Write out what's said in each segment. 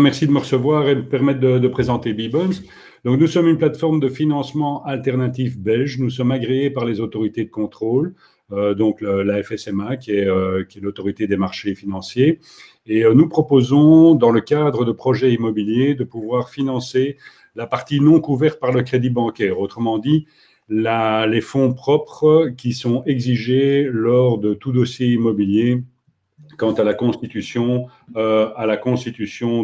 Merci de me recevoir et de me permettre de présenter Beebonds. Donc, nous sommes une plateforme de financement alternatif belge. Nous sommes agréés par les autorités de contrôle, donc la FSMA, qui est l'autorité des marchés financiers. Et nous proposons, dans le cadre de projets immobiliers, de pouvoir financer la partie non couverte par le crédit bancaire. Autrement dit, les fonds propres qui sont exigés lors de tout dossier immobilier quant à la constitution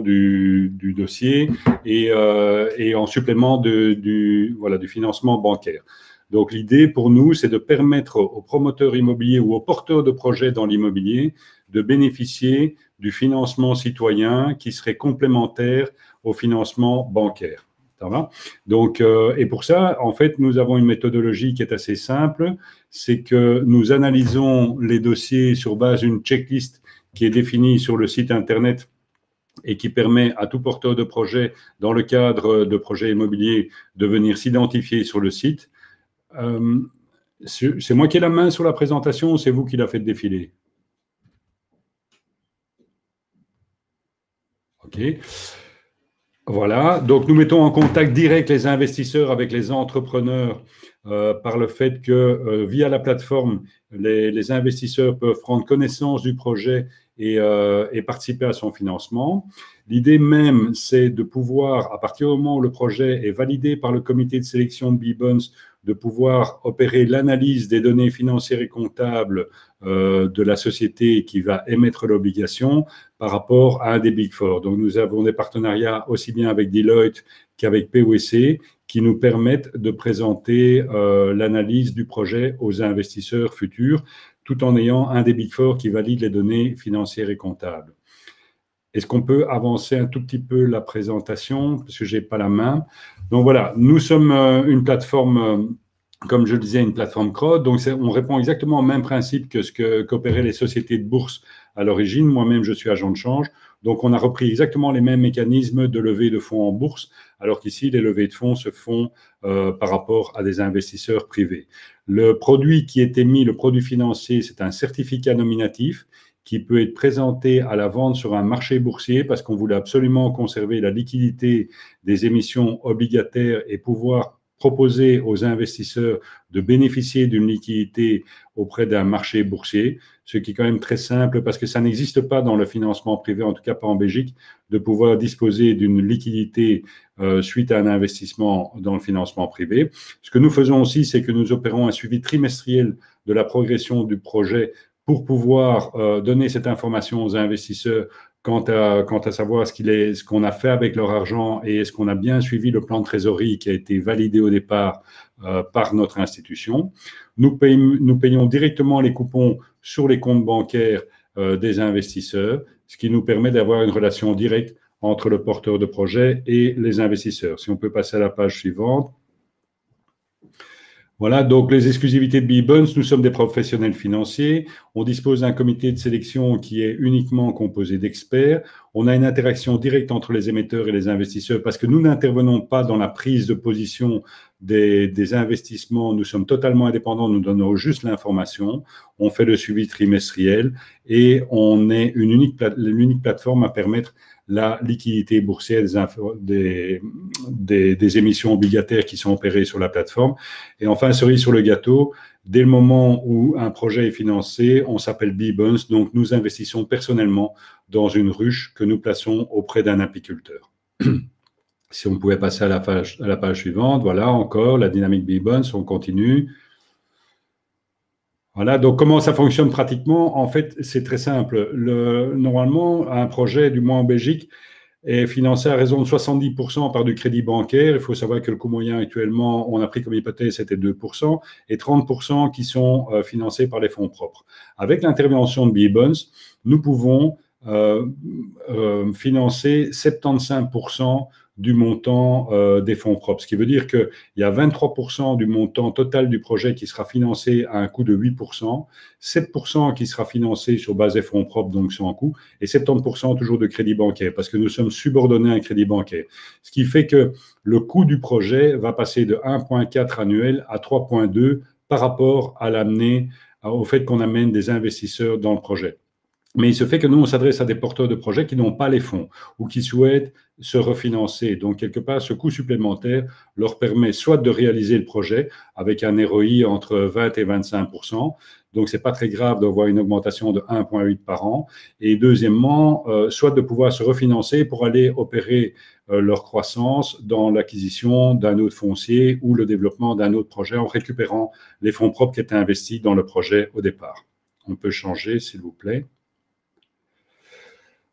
du dossier et en supplément du financement bancaire. Donc l'idée pour nous, c'est de permettre aux promoteurs immobiliers ou aux porteurs de projets dans l'immobilier de bénéficier du financement citoyen qui serait complémentaire au financement bancaire. Ça va ? Donc, et pour ça, en fait, nous avons une méthodologie qui est assez simple, c'est que nous analysons les dossiers sur base d'une checklist qui est définie sur le site Internet et qui permet à tout porteur de projet, dans le cadre de projets immobiliers, de venir s'identifier sur le site. C'est moi qui ai la main sur la présentation ou c'est vous qui la faites défiler ? OK. Voilà, donc nous mettons en contact direct les investisseurs avec les entrepreneurs par le fait que via la plateforme, les investisseurs peuvent prendre connaissance du projet et participer à son financement. L'idée même, c'est de pouvoir, à partir du moment où le projet est validé par le comité de sélection de Beebonds, de pouvoir opérer l'analyse des données financières et comptables de la société qui va émettre l'obligation par rapport à un des Big Four. Donc, nous avons des partenariats aussi bien avec Deloitte qu'avec PwC qui nous permettent de présenter l'analyse du projet aux investisseurs futurs tout en ayant un des Big Four qui valide les données financières et comptables. Est-ce qu'on peut avancer un tout petit peu la présentation parce que je n'ai pas la main. Donc voilà, nous sommes une plateforme, comme je le disais, une plateforme crowd. Donc on répond exactement au même principe que ce qu'opéraient les sociétés de bourse à l'origine. Moi-même, je suis agent de change. Donc on a repris exactement les mêmes mécanismes de levée de fonds en bourse, alors qu'ici, les levées de fonds se font par rapport à des investisseurs privés. Le produit qui est émis, le produit financier, c'est un certificat nominatif qui peut être présenté à la vente sur un marché boursier parce qu'on voulait absolument conserver la liquidité des émissions obligataires et pouvoir proposer aux investisseurs de bénéficier d'une liquidité auprès d'un marché boursier, ce qui est quand même très simple parce que ça n'existe pas dans le financement privé, en tout cas pas en Belgique, de pouvoir disposer d'une liquidité suite à un investissement dans le financement privé. Ce que nous faisons aussi, c'est que nous opérons un suivi trimestriel de la progression du projet pour pouvoir donner cette information aux investisseurs quant à savoir ce qu'on a fait avec leur argent et est-ce qu'on a bien suivi le plan de trésorerie qui a été validé au départ par notre institution. Nous payons directement les coupons sur les comptes bancaires des investisseurs, ce qui nous permet d'avoir une relation directe entre le porteur de projet et les investisseurs. Si on peut passer à la page suivante. Voilà, donc les exclusivités de Beebonds, nous sommes des professionnels financiers, on dispose d'un comité de sélection qui est uniquement composé d'experts, on a une interaction directe entre les émetteurs et les investisseurs parce que nous n'intervenons pas dans la prise de position des investissements, nous sommes totalement indépendants, nous donnons juste l'information, on fait le suivi trimestriel et on est l'unique plateforme à permettre la liquidité boursière des émissions obligataires qui sont opérées sur la plateforme. Et enfin, cerise sur le gâteau, dès le moment où un projet est financé, on s'appelle Beebonds, donc nous investissons personnellement dans une ruche que nous plaçons auprès d'un apiculteur. Si on pouvait passer à la page suivante, voilà encore la dynamique Beebonds, on continue. Voilà, donc comment ça fonctionne pratiquement? En fait, c'est très simple. Normalement, un projet, du moins en Belgique, est financé à raison de 70% par du crédit bancaire. Il faut savoir que le coût moyen actuellement, on a pris comme hypothèse, c'était 2%, et 30% qui sont financés par les fonds propres. Avec l'intervention de Beebonds, nous pouvons financer 75% du montant des fonds propres. Ce qui veut dire qu'il y a 23% du montant total du projet qui sera financé à un coût de 8%, 7% qui sera financé sur base des fonds propres, donc sans coût, et 70% toujours de crédit bancaire, parce que nous sommes subordonnés à un crédit bancaire. Ce qui fait que le coût du projet va passer de 1,4 annuel à 3,2 par rapport à au fait qu'on amène des investisseurs dans le projet. Mais il se fait que nous, on s'adresse à des porteurs de projets qui n'ont pas les fonds ou qui souhaitent se refinancer. Donc, quelque part, ce coût supplémentaire leur permet soit de réaliser le projet avec un ROI entre 20 et 25%. Donc, ce n'est pas très grave d'avoir une augmentation de 1,8 par an. Et deuxièmement, soit de pouvoir se refinancer pour aller opérer leur croissance dans l'acquisition d'un autre foncier ou le développement d'un autre projet en récupérant les fonds propres qui étaient investis dans le projet au départ. On peut changer, s'il vous plaît.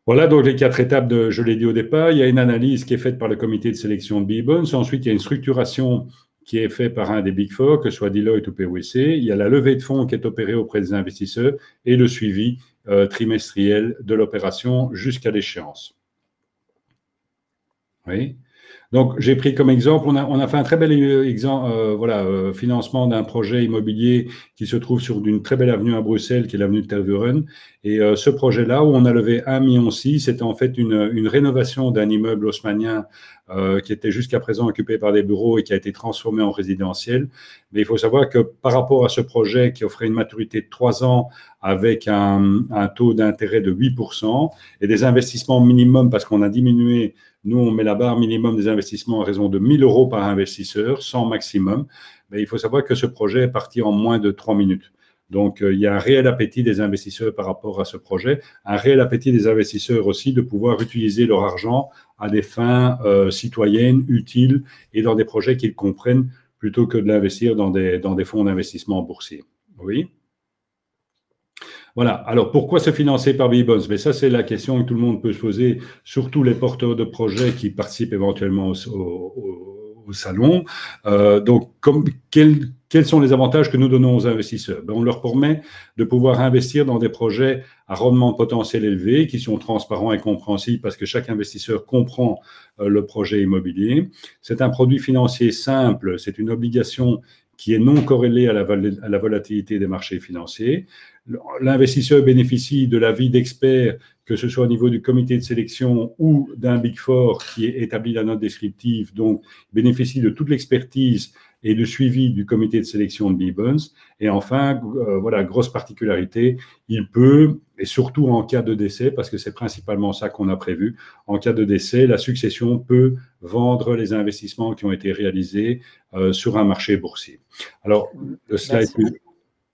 Voilà donc les 4 étapes, je l'ai dit au départ. Il y a une analyse qui est faite par le comité de sélection de B-Bonds. Ensuite, il y a une structuration qui est faite par un des Big Four, que ce soit Deloitte ou PwC. Il y a la levée de fonds qui est opérée auprès des investisseurs et le suivi trimestriel de l'opération jusqu'à l'échéance. Oui. Donc, j'ai pris comme exemple, on a fait un très bel exemple, financement d'un projet immobilier qui se trouve sur une très belle avenue à Bruxelles, qui est l'avenue de Tervuren. Et ce projet-là, où on a levé 1,6 million, c'était en fait une rénovation d'un immeuble haussmannien qui était jusqu'à présent occupé par des bureaux et qui a été transformé en résidentiel. Mais il faut savoir que par rapport à ce projet qui offrait une maturité de 3 ans avec un taux d'intérêt de 8% et des investissements minimum, parce qu'on a diminué. Nous, on met la barre minimum des investissements à raison de 1 000 € par investisseur, sans maximum. Mais il faut savoir que ce projet est parti en moins de 3 minutes. Donc, il y a un réel appétit des investisseurs par rapport à ce projet, un réel appétit des investisseurs aussi de pouvoir utiliser leur argent à des fins citoyennes, utiles et dans des projets qu'ils comprennent plutôt que de l'investir dans des fonds d'investissement boursiers. Oui. Voilà. Alors, pourquoi se financer par B-Bonds? Mais ça, c'est la question que tout le monde peut se poser, surtout les porteurs de projets qui participent éventuellement au salon. Donc, quels sont les avantages que nous donnons aux investisseurs? On leur permet de pouvoir investir dans des projets à rendement potentiel élevé, qui sont transparents et compréhensibles parce que chaque investisseur comprend le projet immobilier. C'est un produit financier simple, c'est une obligation qui est non corrélée à la volatilité des marchés financiers. L'investisseur bénéficie de l'avis d'experts, que ce soit au niveau du comité de sélection ou d'un Big Four qui établit la note descriptive, donc bénéficie de toute l'expertise et du suivi du comité de sélection de B-Bonds. Et enfin, grosse particularité, il peut, et surtout en cas de décès, parce que c'est principalement ça qu'on a prévu, en cas de décès, la succession peut vendre les investissements qui ont été réalisés sur un marché boursier. Alors, le slide...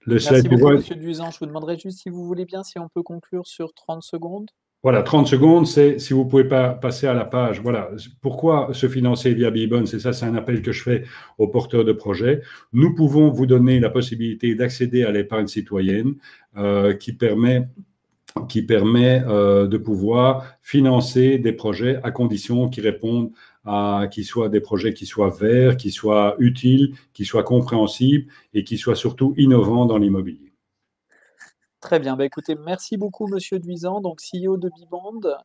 Merci beaucoup, Monsieur Duisan. Je vous demanderai juste, si vous voulez bien, si on peut conclure sur 30 secondes. Voilà, 30 secondes, c'est si vous ne pouvez pas passer à la page. Voilà, pourquoi se financer via B-Bonds? Et ça, c'est un appel que je fais aux porteurs de projets. Nous pouvons vous donner la possibilité d'accéder à l'épargne citoyenne qui permet de pouvoir financer des projets à condition qu'ils répondent qu'ils soient des projets qui soient verts, qui soient utiles, qui soient compréhensibles et qui soient surtout innovants dans l'immobilier. Très bien. Écoutez, merci beaucoup, Monsieur Duisan, donc CEO de B-Bond.